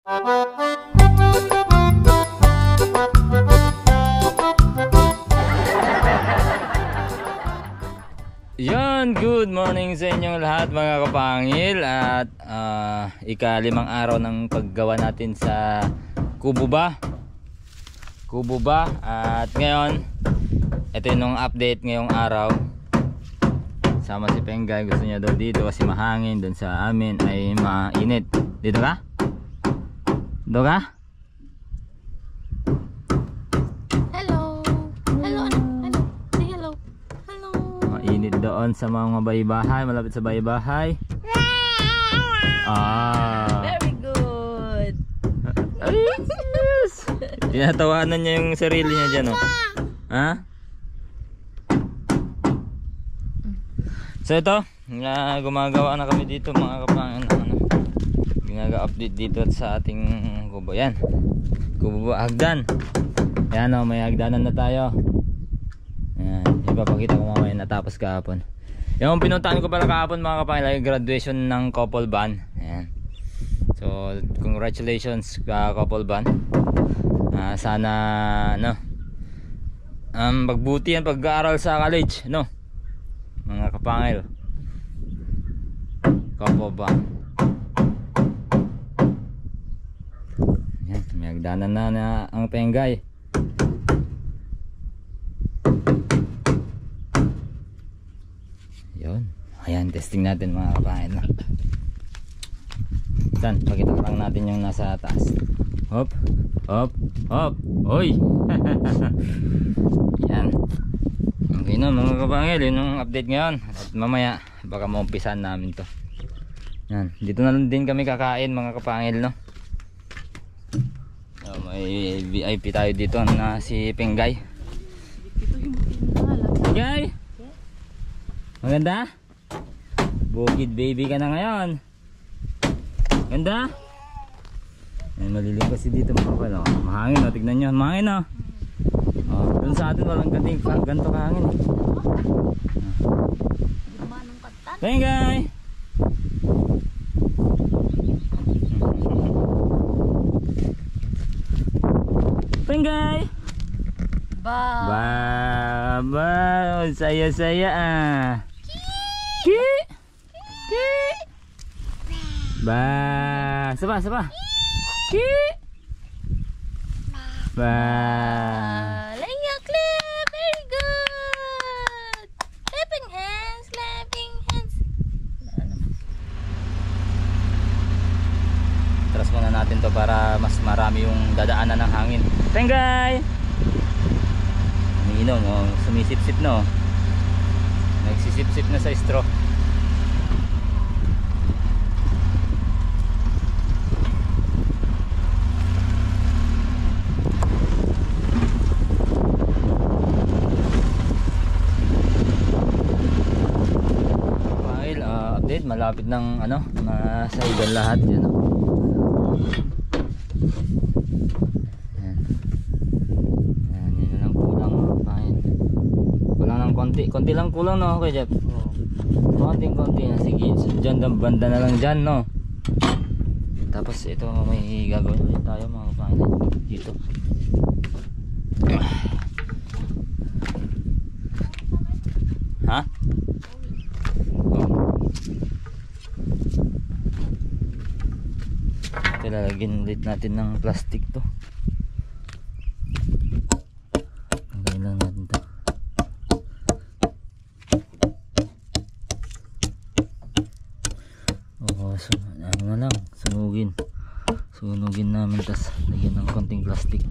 Yan, good morning sa inyong lahat mga kapangil. At ika-5 araw ng paggawa natin sa kubo ba. At ngayon, ito yung update ngayong araw. Sama si Pengay, gusto niya daw dito kasi mahangin. Doon sa amin ay mainit. Dito ka? Dito ka? Mainit doon sa mga bahay-bahay, malapit sa bahay-bahay. Very good. Ay, yes. Tinatawanan niya yung sarili niya dyan, oh. Ha? So ito, gumagawa na kami dito mga kapangin. Ginaga-update dito sa ating kubo. Yan, kubo hagdan. Yan, oh, may hagdanan na tayo. Yan, ipapakita ko mamaya natapos kahapon. Yung pinuntahan ko pala kahapon mga kapangil, graduation ng couple band. Ayan. So congratulations couple band. Sana no, magbuti yan pag-aaral sa college, no mga kapangil. Couple band. Ayan, may hagdanan na ang Pengay. Ayan, testing natin mga kapangil. Saan? Pakita lang natin yung nasa taas. Hop, hop, hop. Oy! Yan. Okay na mga kapangil, yun yung update ngayon. At mamaya, baka maumpisan namin to. Yan, dito na lang din kami kakain mga kapangil, no? So, may VIP tayo dito na si Pengay. Pengay! Maganda? Bukid baby ka na ngayon. Ganda? Ay, malilim kasi dito mga kapal. Oh. Mahangin, oh. Tignan nyo, mahangin, oh. Oh, dun sa atin walang ganito kahangin, eh. Pengay! Pengay! Ba! Saya-saya ah. Ki! Ki! Ba! Saba! Ki! Ba! Laya clap, very good. Clapping hands. Tras muna natin to para mas marami yung dadaanan ng hangin. Pengay! Umiinom, oh. Sumisip-sip no. Nagsisip-sip na sa straw. Update, malapit ng ano, masaigan lahat yun, no? Yan, yun lang kulang, kulang ng konti lang kulang, no? Okay Jeff, konti na, sige, dyan, banda na lang dyan, no? Tapos ito may gagawin ulit tayo mga kapangil dito. Ha? Lalagyan ulit natin ng plastic to. Lagyan lang natin to. So, ano na lang, sunugin namin, tas lagyan ng konting plastic.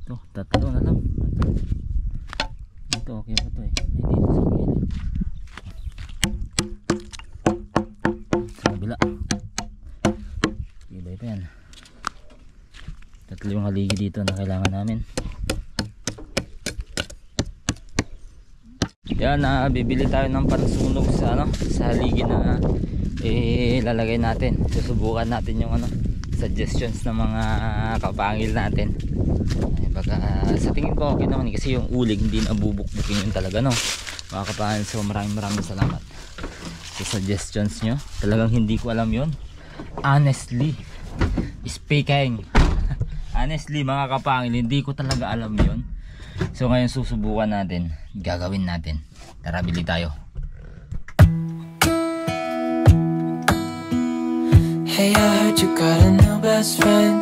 Ito, tatlo na lang. Ito okay pa to eh. Ay, dito sa gilid. Ibay pa yan. Tatlo yung haligi dito na kailangan namin. Yan, bibili tayo ng pansunog sa ano, sa haligi na ilalagay natin. Susubukan natin yung ano, suggestions ng mga kapangil natin. Ay, baka sa tingin ko okay naman kasi yung uling hindi nabubukbukin yun talaga, no mga kapangil. So maraming salamat sa suggestions nyo. Talagang hindi ko alam yun. Honestly speaking, honestly mga kapangil, hindi ko talaga alam yon. So ngayon susubukan natin, gagawin natin. Tara, bili tayo. Hey, I heard you got a new best friend.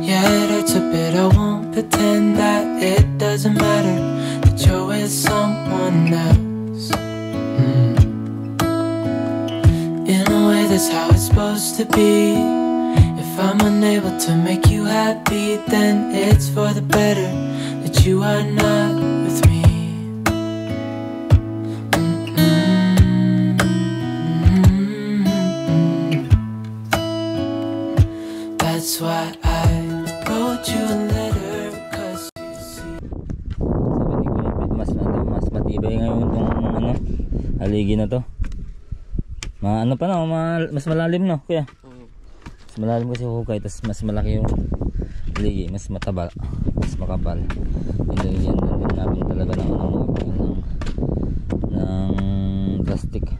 Yeah, it hurts a bit, I won't pretend that it doesn't matter that you're with someone else. In a way, that's how it's supposed to be. If I'm unable to make you happy, then it's for the better that you are not with me. That's why I wrote you a letter, 'cause you see. Mas matibay ngayon tong haligi na to. Ano pa na, mas malalim no, kuya. Mas malalim kasi hukay, tas mas malaki yung haligi, mas mataba, mas makapal. Yan namin talaga ng plastic.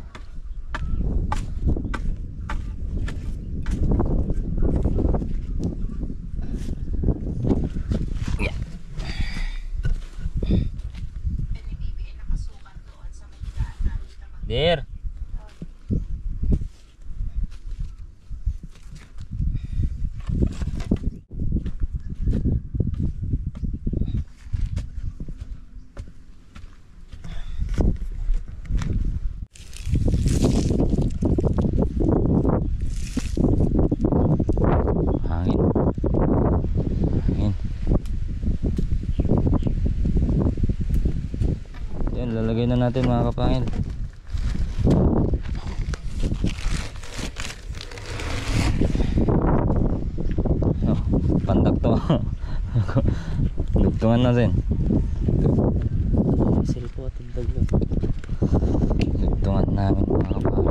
There. Hangin. Yan, lalagay na natin mga kapangil. Pandak to. Dugtungan natin. Dugtungan namin mga kapangil.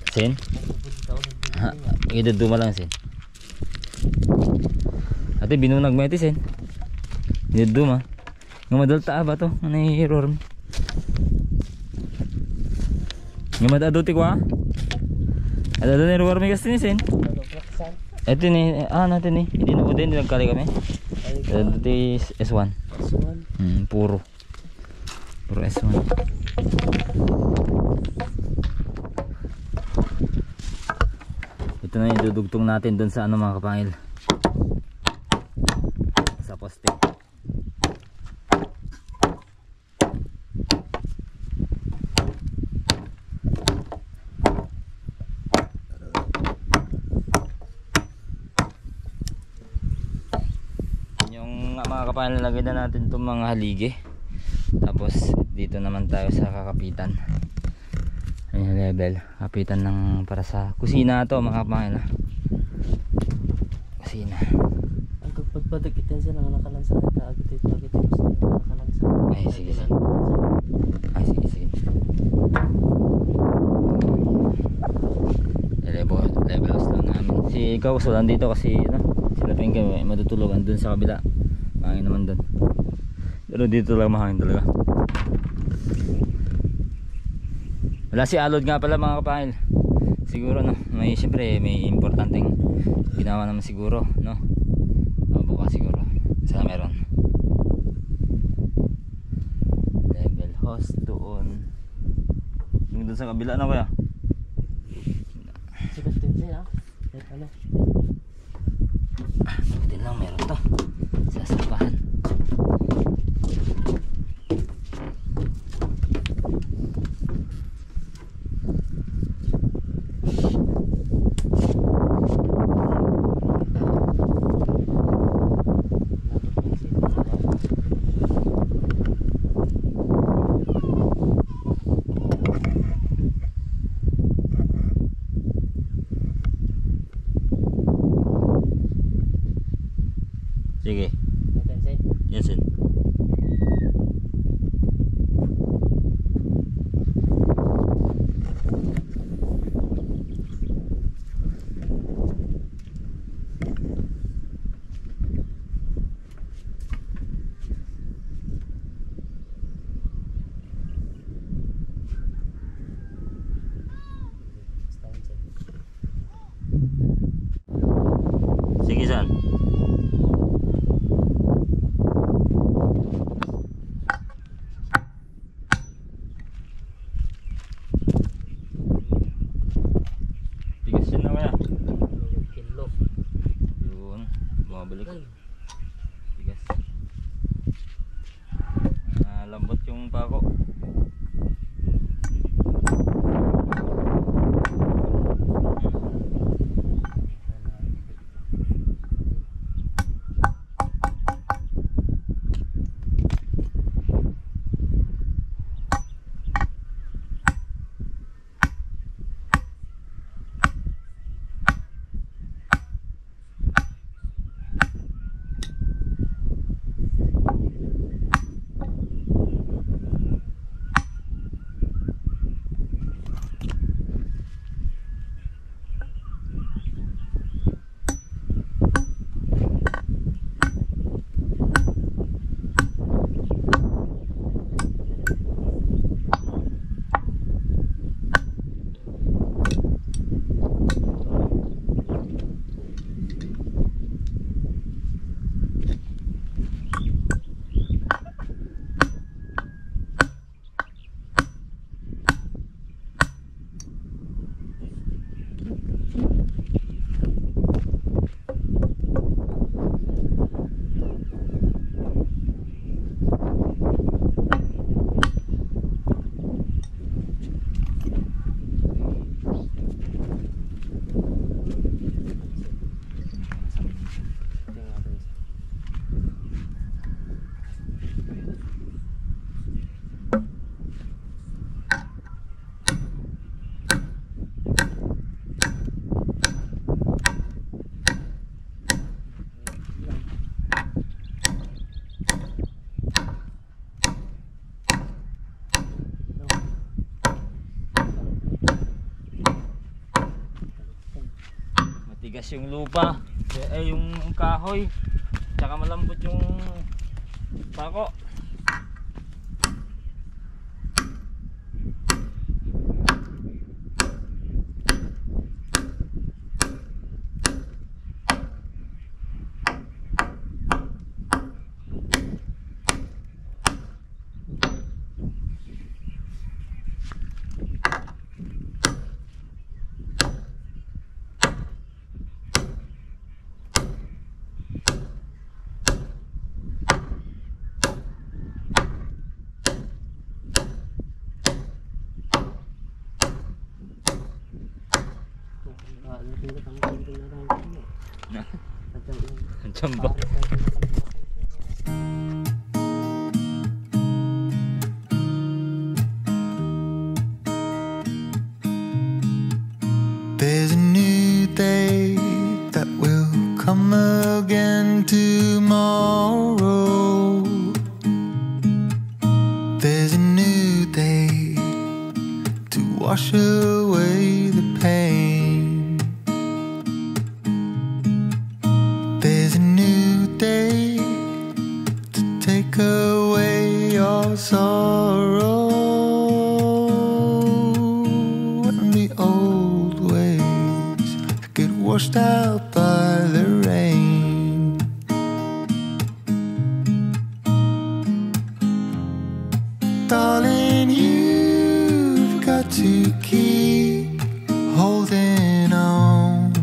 Sen? Iduduma lang sen. Ate binunag mo ito sen. Iduduma. Nga madalta ba to? Ano yung error mo? Nga madaduti ko ha? Ada ni error mo kasi ni sen. Ito ni, natin ni. Hindi na ko din, nagkali kami. Ito S1. Puro S1. Ito na yung dudugtong natin dun sa mga kapangil, sa poste. Yung mga kapangil, nalagay na natin itong mga haligi. Tapos dito naman tayo sa kakapitan. Ayan yung level, kapitan ng para sa kusina to mga kapangil. Kusina. Ang pagpadagitan siya ng nakalansa na kaagit nakalansa. Ay sige. Ay sige. Levels lang namin. Si ikaw sulan dito kasi sila pa yung matutulugan dun sa kabila. Mahangin naman dun. Pero dito lang mahangin talaga. Wala si Alod nga pala mga kapangil. Siguro siyempre may importanteng ginawa naman siguro, no? Bukas siguro. Sana meron. Level host doon. Yung doon sa kabila na kuya. Sikat din siya. Ano? Buti lang meron to. Sasapahan. Tensei. Yan Sen. Sige San. Tigas yun na kaya. Kilo. Yun. Bumabalik. Tigas. Lambot yung pako. Matigas yung lupa, yung kahoy, tsaka malambot yung pako. Ang tsamba. There's a new day that will come again tomorrow. There's a new day to wash away the pain. There's a new day to take away your sorrow. And the old ways get washed out by the rain. Darling, you've got to keep holding on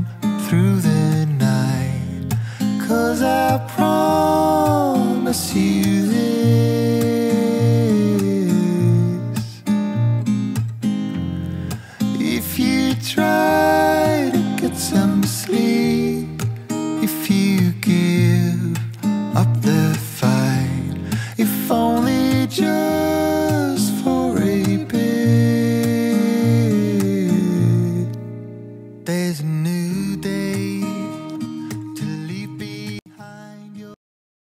through the night, 'cause I promise you